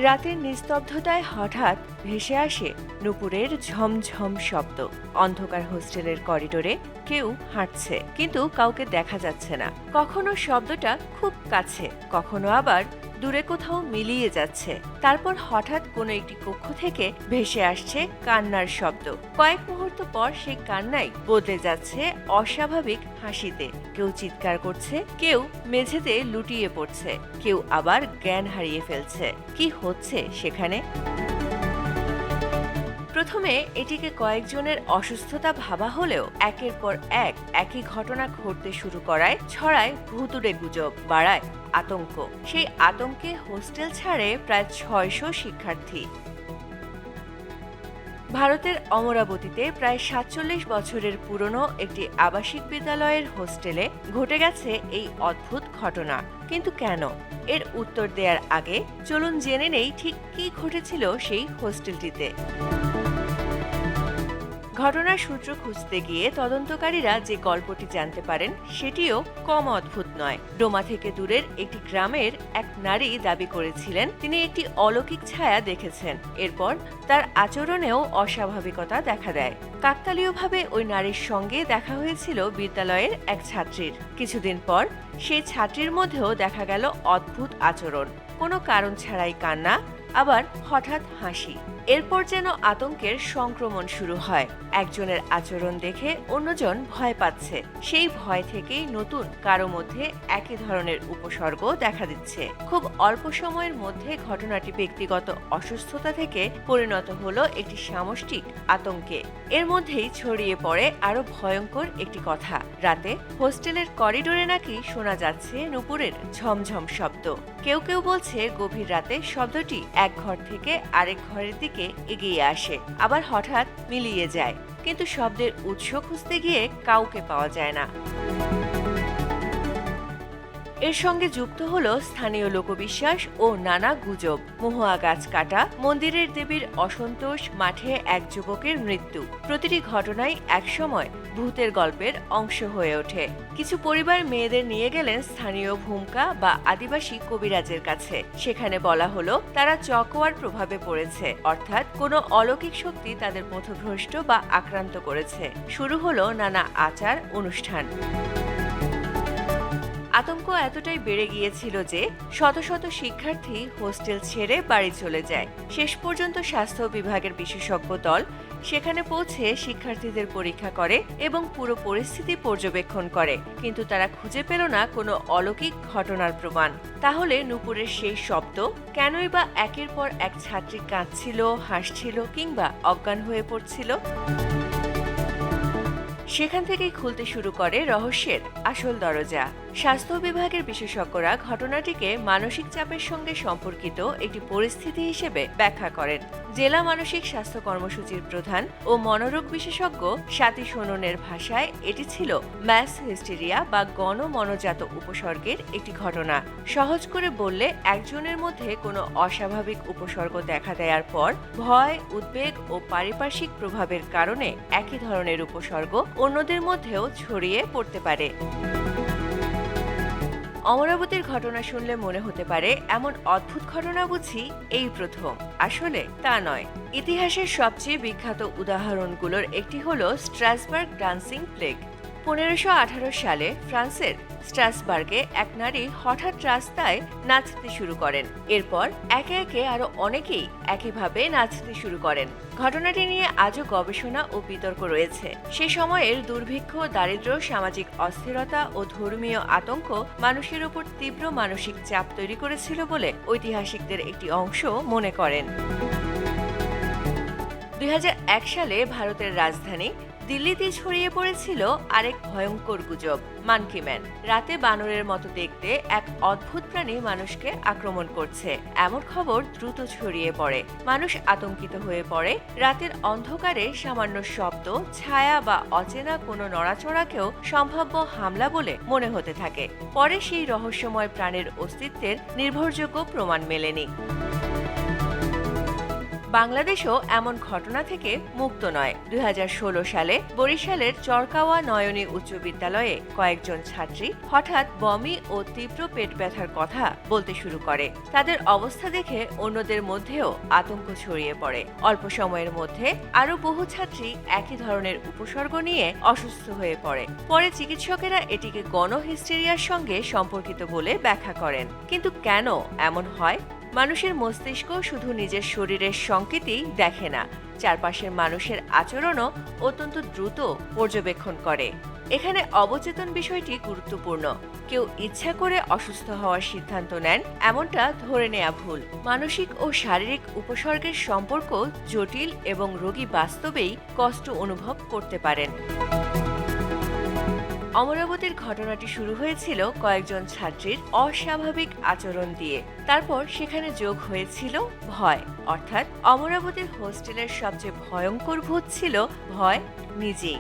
রাতের নিস্তব্ধতায় হঠাৎ ভেসে আসে নুপুরের ঝমঝম শব্দ। অন্ধকার হোস্টেলের করিডোরে কেউ হাঁটছে, কিন্তু কাউকে দেখা যাচ্ছে না। কখনো শব্দটা খুব কাছে, কখনো আবার দূরে কোথাও মিলিয়ে যাচ্ছে। তারপর হঠাৎ কোনো একটি কক্ষ থেকে ভেসে আসছে কান্নার শব্দ। কয়েক মুহূর্ত পর সেই কান্নাই বদলে যাচ্ছে অস্বাভাবিক হাসিতে। কেউ চিৎকার করছে, কেউ মেঝেতে লুটিয়ে পড়ছে, কেউ আবার জ্ঞান হারিয়ে ফেলছে। কি হচ্ছে সেখানে? প্রথমে এটিকে কয়েকজনের অসুস্থতা ভাবা হলেও একের পর একই ঘটনা ঘটতে শুরু করায় ছড়ায় ভুতুড়ে গুজব, বাড়ায় আতঙ্ক। সেই আতঙ্কে হোস্টেল ছাড়ে প্রায় ৬০০ শিক্ষার্থী। ভারতের অমরাবতীতে প্রায় ৪৭ বছরের পুরনো একটি আবাসিক বিদ্যালয়ের হোস্টেলে ঘটে গেছে এই অদ্ভুত ঘটনা। কিন্তু কেন? এর উত্তর দেওয়ার আগে চলুন জেনে নেই ঠিক কী ঘটেছিল সেই হোস্টেলটিতে। ঘটনার সূত্র খুঁজতে গিয়ে তদন্তকারীরা যে গল্পটি জানতে পারেন সেটিও কম অদ্ভুত নয়। ডোমা থেকে দূরের একটি গ্রামের এক নারী দাবি করেছিলেন তিনি একটি অলৌকিক ছায়া দেখেছেন। এরপর তার আচরণেও অস্বাভাবিকতা দেখা দেয়। কাকতালীয়ভাবে ওই নারীর সঙ্গে দেখা হয়েছিল বিদ্যালয়ের এক ছাত্রীর। কিছুদিন পর সেই ছাত্রীর মধ্যেও দেখা গেল অদ্ভুত আচরণ, কোনো কারণ ছাড়াই কান্না, আবার হঠাৎ হাসি। এরপর যেন আতঙ্কের সংক্রমণ শুরু হয়। একজনের আচরণ দেখে অন্যজন ভয় পাচ্ছে। সেই ভয় থেকেই নতুন কারো মধ্যে একই ধরনের উপসর্গ দেখা দিচ্ছে। খুব অল্প সময়ের মধ্যে ঘটনাটি ব্যক্তিগত অসুস্থতা থেকে পরিণত হলো একটি সামষ্টিক আতঙ্কে। এর মধ্যেই ছড়িয়ে পড়ে আরো ভয়ঙ্কর একটি কথা। রাতে হোস্টেলের করিডোরে নাকি শোনা যাচ্ছে নুপুরের ঝমঝম শব্দ। কেউ কেউ বলছে গভীর রাতে শব্দটি এক ঘর থেকে আরেক ঘরের দিকে এগিয়ে আসে, আবার হঠাৎ মিলিয়ে যায়। কিন্তু শব্দের উৎস খুঁজতে গিয়ে কাউকে পাওয়া যায় না। এর সঙ্গে যুক্ত হলো স্থানীয় লোকবিশ্বাস ও নানা গুজব। মহুয়া গাছ কাটা, মন্দিরের দেবীর অসন্তোষ, মাঠে এক যুবকের মৃত্যু। প্রতিটি ঘটনাই একসময় ভূতের গল্পের অংশ হয়ে ওঠে। কিছু পরিবার মেয়েদের নিয়ে গেলেন স্থানীয় ভূমকা বা আদিবাসী কবিরাজের কাছে। সেখানে বলা হলো তারা চকোয়ার প্রভাবে পড়েছে, অর্থাৎ কোনো অলৌকিক শক্তি তাদের পথভ্রষ্ট বা আক্রান্ত করেছে। শুরু হলো নানা আচার অনুষ্ঠান। আতঙ্ক এতটাই বেড়ে গিয়েছিল যে শত শত শিক্ষার্থী হোস্টেল ছেড়ে বাড়ি চলে যায়। শেষ পর্যন্ত স্বাস্থ্য বিভাগের বিশেষজ্ঞ দল সেখানে পৌঁছে শিক্ষার্থীদের পরীক্ষা করে এবং পুরো পরিস্থিতি পর্যবেক্ষণ করে, কিন্তু তারা খুঁজে পেল না কোনো অলৌকিক ঘটনার প্রমাণ। তাহলে নুপুরের সেই শব্দ কেনই বা একের পর এক ছাত্রী কাঁদছিল, হাসছিল কিংবা অজ্ঞান হয়ে পড়ছিল? সেখান থেকেই খুলতে শুরু করে রহস্যের আসল দরজা। স্বাস্থ্য বিভাগের বিশেষজ্ঞরা ঘটনাটিকে মানসিক চাপের সঙ্গে সম্পর্কিত একটি পরিস্থিতি হিসেবে ব্যাখ্যা করেন। জেলা মানসিক স্বাস্থ্য কর্মসূচির প্রধান ও মনোরোগ বিশেষজ্ঞ স্বাতী সোননের ভাষায় এটি ছিল ম্যাস হিস্টেরিয়া বা গণমনোজাত উপসর্গের একটি ঘটনা। সহজ করে বললে, একজনের মধ্যে কোনো অস্বাভাবিক উপসর্গ দেখা দেওয়ার পর ভয়, উদ্বেগ ও পারিপার্শ্বিক প্রভাবের কারণে একই ধরনের উপসর্গ অন্যদের মধ্যেও ছড়িয়ে পড়তে পারে। অমরাবতীর ঘটনা শুনলে মনে হতে পারে এমন অদ্ভুত ঘটনা বুঝি এই প্রথম। আসলে তা নয়। ইতিহাসের সবচেয়ে বিখ্যাত উদাহরণগুলোর একটি হলো স্ট্রাসবার্গ ডান্সিং প্লেগ। 1518 সালে ফ্রান্সের স্ট্রাসবার্গে এক নারী হঠাৎ রাস্তায় নাচতে শুরু করেন। এরপর একে একে আরো অনেকেই একইভাবে নাচতে শুরু করেন। ঘটনাটি নিয়ে আজও গবেষণা ও বিতর্ক রয়েছে। সে সময়ের দুর্ভিক্ষ, দারিদ্র্য, সামাজিক অস্থিরতা ও ধর্মীয় আতঙ্ক মানুষের উপর তীব্র মানসিক চাপ তৈরি করেছিল বলে ঐতিহাসিকদের একটি অংশ মনে করেন। 2001 সালে ভারতের রাজধানী দিল্লিতে ছড়িয়ে পড়েছিল আরেক ভয়ঙ্কর গুজব, মানকি ম্যান। রাতে বানরের মতো দেখতে এক অদ্ভুত প্রাণী মানুষকে আক্রমণ করছে, এমন খবর দ্রুত ছড়িয়ে পড়ে। মানুষ আতঙ্কিত হয়ে পড়ে। রাতের অন্ধকারে সামান্য শব্দ, ছায়া বা অচেনা কোনো নড়াচড়াকেও সম্ভাব্য হামলা বলে মনে হতে থাকে। পরে সেই রহস্যময় প্রাণীর অস্তিত্বের নির্ভরযোগ্য প্রমাণ মেলেনি। বাংলাদেশও এমন ঘটনা থেকে মুক্ত নয়। 2016 সালে বরিশালের চরকাওয়া নয়নী উচ্চ বিদ্যালয়ে কয়েকজন ছাত্রী হঠাৎ বমি ও তীব্র পেট ব্যথার কথা বলতে শুরু করে। তাদের অবস্থা দেখে অন্যদের মধ্যেও আতঙ্ক ছড়িয়ে পড়ে। অল্প সময়ের মধ্যে আরো বহু ছাত্রী একই ধরনের উপসর্গ নিয়ে অসুস্থ হয়ে পড়ে। পরে চিকিৎসকেরা এটিকে গণহিস্টেরিয়ার সঙ্গে সম্পর্কিত বলে ব্যাখ্যা করেন। কিন্তু কেন এমন হয়? মানুষের মস্তিষ্ক শুধু নিজের শরীরের সংকেতই দেখে না, চারপাশের মানুষের আচরণও অত্যন্ত দ্রুত পর্যবেক্ষণ করে। এখানে অবচেতন বিষয়টি গুরুত্বপূর্ণ। কেউ ইচ্ছা করে অসুস্থ হওয়ার সিদ্ধান্ত নেন এমনটা ধরে নেওয়া ভুল। মানসিক ও শারীরিক উপসর্গের সম্পর্ক জটিল এবং রোগী বাস্তবেই কষ্ট অনুভব করতে পারেন। অমরাবতীর ঘটনাটি শুরু হয়েছিল কয়েকজন ছাত্রীর অস্বাভাবিক আচরণ দিয়ে। তারপর সেখানে যোগ হয়েছিল ভয়। অর্থাৎ অমরাবতীর হোস্টেলের সবচেয়ে ভয়ঙ্কর ভূত ছিল ভয় নিজেই।